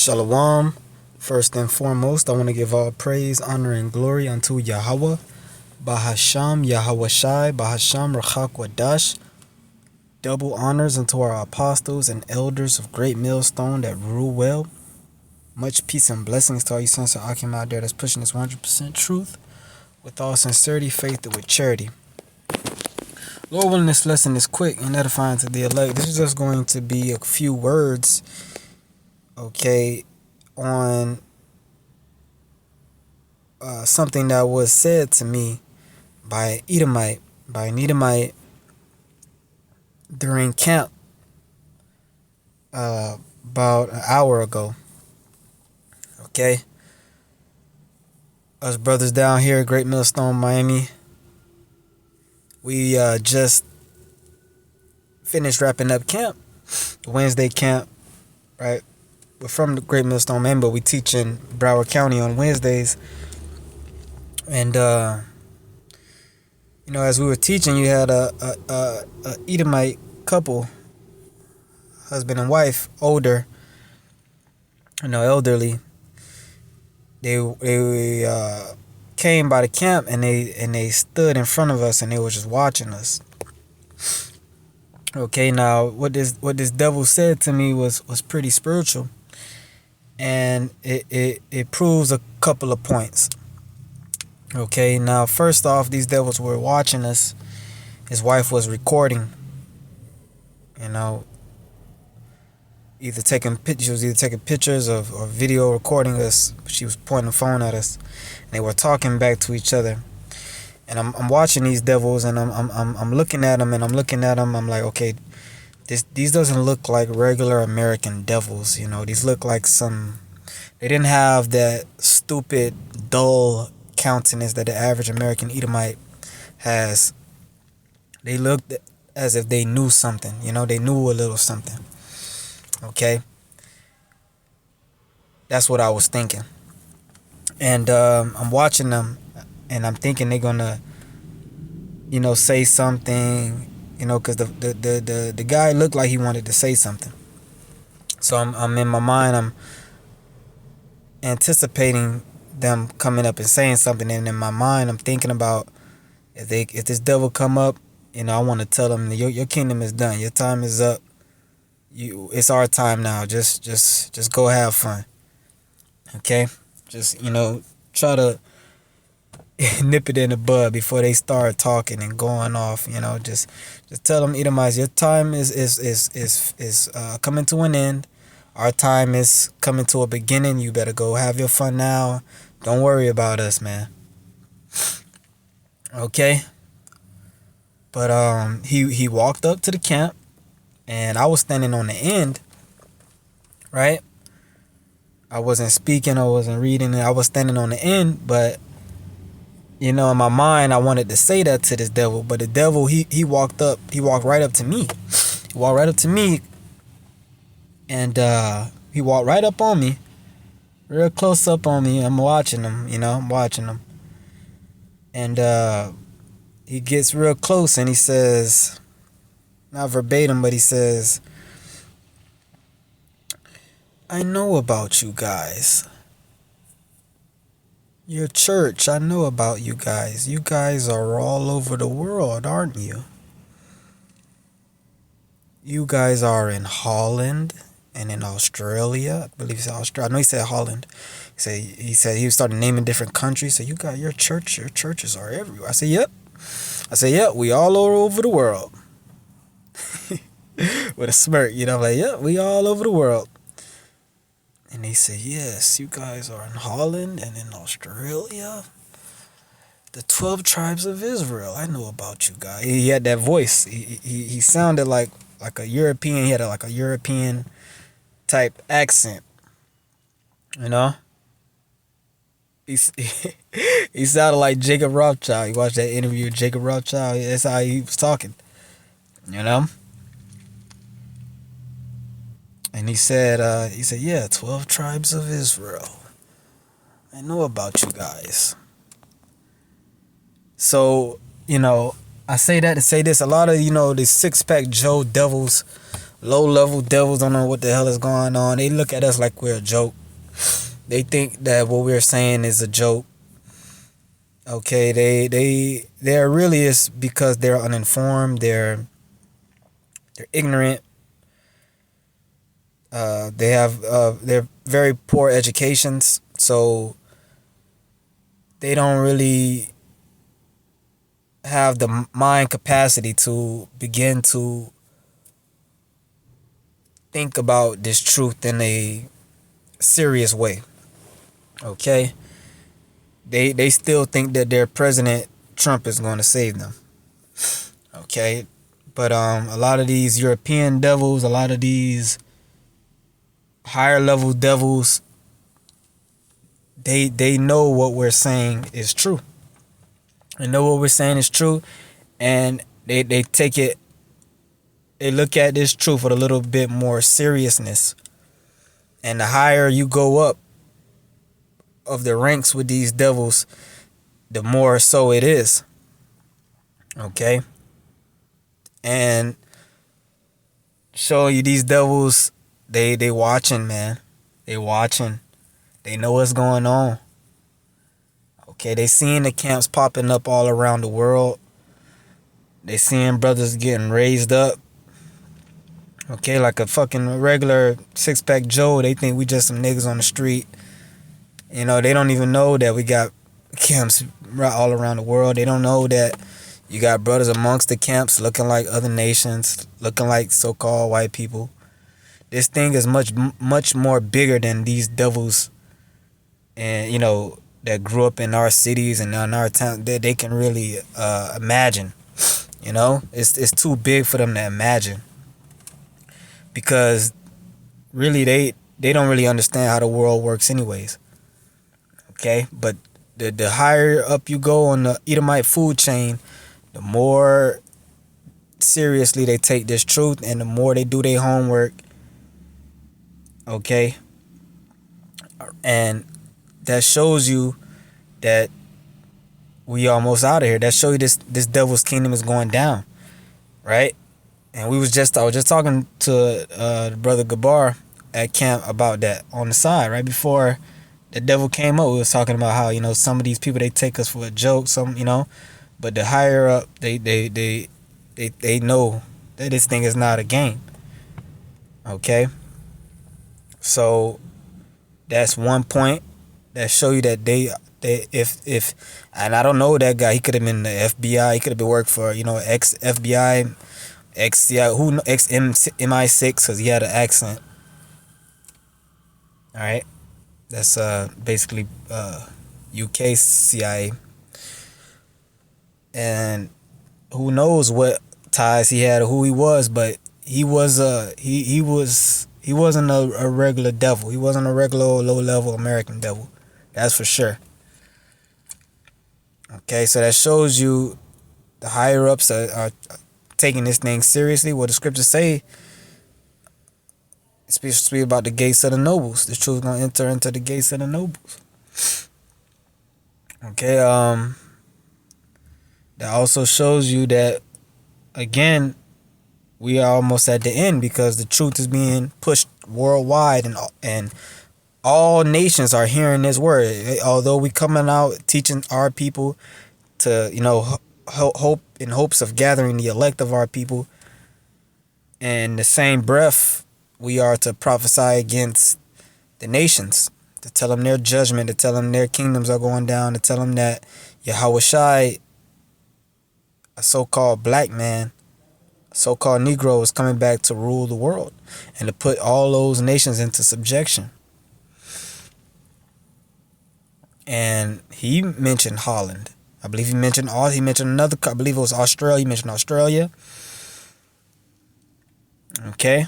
Shalom. First and foremost, I want to give all praise, honor, and glory unto Yahweh, Bahasham, Yahweh Shai, Bahasham, Rachak Wadash. Double honors unto our apostles and elders of Great Millstone that rule well. Much peace and blessings to all you sons of Akim out there that's pushing this 100% truth with all sincerity, faith, and with charity. Lord willing, this lesson is quick and edifying to the elect. This is just going to be a few words, okay, on something that was said to me by an Edomite during camp about an hour ago. Okay, us brothers down here at Great Millstone, Miami, we just finished wrapping up camp, Wednesday camp, right? We're from the Great Millstone, Miami, but we teach in Broward County on Wednesdays. And as we were teaching, you had a Edomite couple, husband and wife, older, elderly. They came by the camp and they stood in front of us and they were just watching us. Okay, now what this devil said to me was pretty spiritual, and it proves a couple of points. Okay, now first off, these devils were watching us. His wife was recording, either taking pictures or video recording us. She was pointing the phone at us, and they were talking back to each other. And I'm watching these devils, and I'm looking at them, and I'm like, okay, these doesn't look like regular American devils. These look like they didn't have that stupid, dull countenance that the average American Edomite has. They looked as if they knew something. They knew a little something. Okay, that's what I was thinking. And I'm watching them, and I'm thinking they're gonna, say something, because the guy looked like he wanted to say something. So I'm in my mind, I'm anticipating them coming up and saying something, and in my mind I'm thinking about if this devil come up, I want to tell them your kingdom is done, your time is up, it's our time now. Just go have fun. Okay, just try to nip it in the bud before they start talking and going off. Just tell them, Edomites, your time is coming to an end. Our time is coming to a beginning. You better go have your fun now. Don't worry about us, man. Okay. But he walked up to the camp, and I was standing on the end, right? I wasn't speaking, I wasn't reading, I was standing on the end, but in my mind I wanted to say that to this devil, but the devil he walked right up to me. He walked right up to me, and he walked right up on me, real close up on me. I'm watching him, and he gets real close and he says, not verbatim, but he says, I know about you guys. Your church, I know about you guys. You guys are all over the world, aren't you? You guys are in Holland and in Australia. I believe he said Australia. I know he said Holland. He said he started naming different countries. So you got your churches are everywhere. I said, yep. We all over the world. With a smirk, like, yep, we all over the world. And he said, yes, you guys are in Holland and in Australia. The 12 tribes of Israel. I know about you guys. He had that voice. He sounded like a European. He had like a European type accent. He sounded like Jacob Rothschild. You watched that interview with Jacob Rothschild? That's how he was talking. And he said, yeah, 12 tribes of Israel. I know about you guys. So, I say that to say this. A lot of, the six-pack Joe devils, low level devils don't know what the hell is going on. They look at us like we're a joke. They think that what we're saying is a joke. Okay, they're really is because they're uninformed. They're ignorant. They have they're very poor educations, so they don't really have the mind capacity to begin to think about this truth in a serious way. Okay, they still think that their president Trump is going to save them. Okay, but a lot of these European devils, a lot of these higher level devils, they know what we're saying is true. They know what we're saying is true, and they take it. They look at this truth with a little bit more seriousness. And the higher you go up of the ranks with these devils, the more so it is. Okay? And show you these devils, they watching, man. They watching. They know what's going on. Okay, they seeing the camps popping up all around the world. They seeing brothers getting raised up. Okay, like a fucking regular six-pack Joe, they think we just some niggas on the street. You know, they don't even know that we got camps all around the world. They don't know that you got brothers amongst the camps looking like other nations, looking like so-called white people. This thing is much more bigger than these devils, and you know, that grew up in our cities and in our town, that they can really imagine. You know, it's too big for them to imagine. Because really they don't really understand how the world works anyways. Okay, but the higher up you go on the Edomite food chain, the more seriously they take this truth and the more they do their homework. Okay, and that shows you that we almost out of here. That show you this devil's kingdom is going down, right? And I was just talking to the brother Gabar at camp about that on the side right before the devil came up. We was talking about how, you know, some of these people, they take us for a joke, some, you know, but the higher up they know that this thing is not a game. Okay, so that's one point that show you that they if and I don't know that guy. He could have been the FBI. He could have been worked for, you know, ex FBI. Ex MI6, because he had an accent. All right, that's basically UK CIA, and who knows what ties he had or who he was, but he was he wasn't a regular devil. He wasn't a regular low level American devil. That's for sure. Okay, so that shows you the higher ups are taking this thing seriously. What the scriptures say, especially about the gates of the nobles. The truth gonna enter into the gates of the nobles. Okay, that also shows you that, again, we are almost at the end, because the truth is being pushed worldwide, and all nations are hearing this word. Although we coming out teaching our people to, you know, hope in hopes of gathering the elect of our people, in the same breath we are to prophesy against the nations, to tell them their judgment, to tell them their kingdoms are going down, to tell them that Yahweh Shai, a so-called black man, a so-called Negro, is coming back to rule the world and to put all those nations into subjection. And he mentioned Holland. I believe he mentioned another, I believe it was Australia. He mentioned Australia. Okay.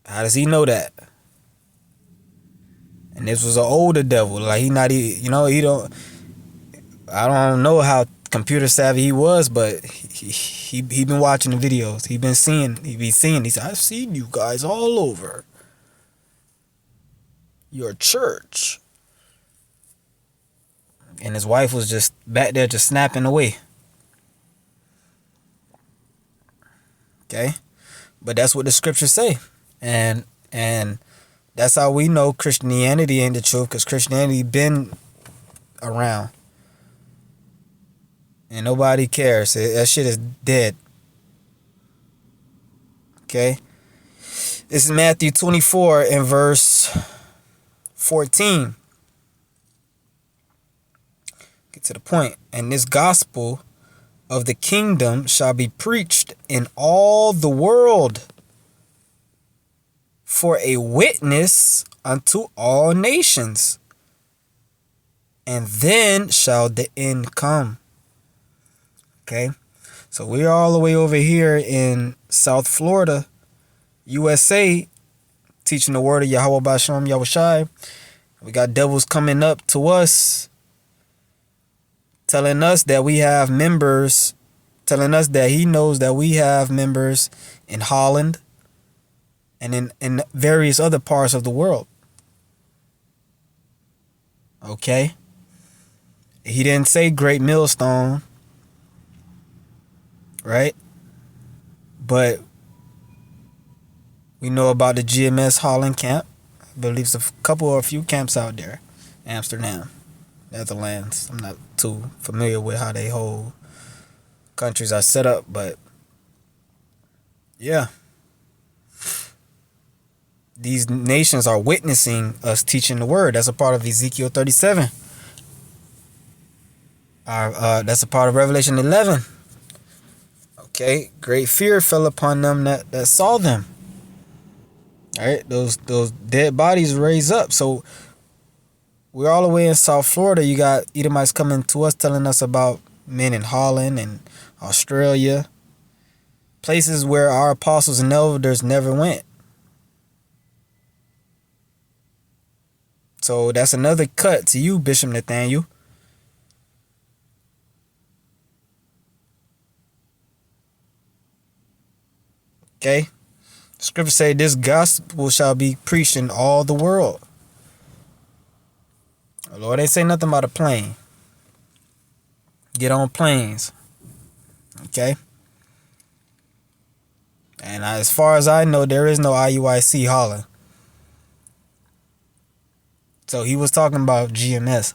How does he know that? And this was an older devil. Like, he not, you know, I don't know how computer savvy he was, but he been watching the videos. He said, I've seen you guys all over your church. And his wife was just back there just snapping away. Okay, But that's what the scriptures say. And that's how we know Christianity ain't the truth, because Christianity been around. And nobody cares. That shit is dead. Okay? This is Matthew 24 and verse 14. Get to the point. And this gospel of the kingdom shall be preached in all the world for a witness unto all nations, and then shall the end come. Okay, so we're all the way over here in South Florida, USA, teaching the word of Yahweh B'Shem Yahushai. We got devils coming up to us, telling us that we have members, telling us that he knows that we have members in Holland and in various other parts of the world. Okay? He didn't say Great Millstone, right? But we know about the GMS Holland camp. I believe there's a couple or a few camps out there. Amsterdam, Netherlands. I'm not too familiar with how they whole countries are set up, but yeah. These nations are witnessing us teaching the word. That's a part of Ezekiel 37. That's a part of Revelation 11. Okay, great fear fell upon them that saw them. All right, those dead bodies raise up. So we're all the way in South Florida. You got Edomites coming to us telling us about men in Holland and Australia, places where our apostles and elders never went. So that's another cut to you, Bishop Nathaniel. Okay? Scripture say this gospel shall be preached in all the world. The Lord ain't say nothing about a plane. Get on planes. Okay? And as far as I know, there is no IUIC Holland. So he was talking about GMS.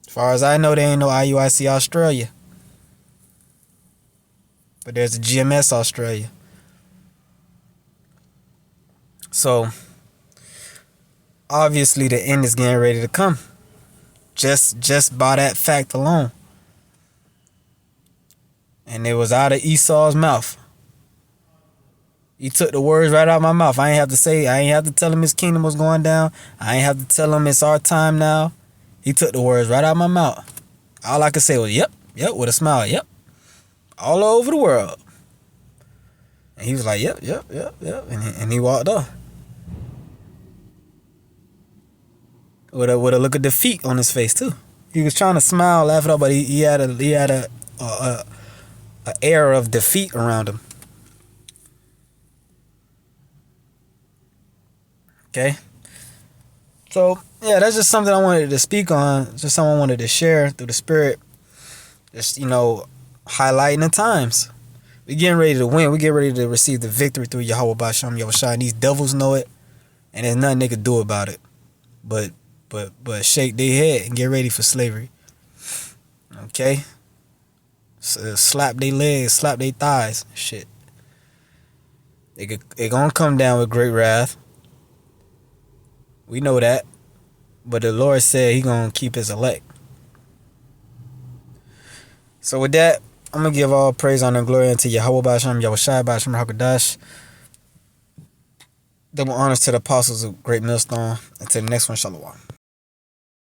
As far as I know, there ain't no IUIC Australia. But there's a GMS Australia. So obviously the end is getting ready to come. Just by that fact alone. And it was out of Esau's mouth. He took the words right out of my mouth. I ain't have to tell him his kingdom was going down. I ain't have to tell him it's our time now. He took the words right out of my mouth. All I could say was, yep, with a smile, yep. All over the world. And he was like, yep. And he walked off. With a look of defeat on his face, too. He was trying to smile, laugh it up, but he had a air of defeat around him. Okay, so yeah, that's just something I wanted to speak on. Just something I wanted to share through the Spirit. Just, highlighting the times. We getting ready to win. We get ready to receive the victory through Yahweh B'Shem Yahushai. And these devils know it, and there's nothing they could do about it. But shake their head and get ready for slavery. Okay, so slap their legs, slap their thighs. Shit, they gonna come down with great wrath. We know that. But the Lord said he going to keep his elect. So with that, I'm going to give all praise, honor, and glory unto Yahweh B'Shem Yahushai B'Shem HaKadosh. Double honors to the apostles of Great Millstone. Until the next one, Shalom.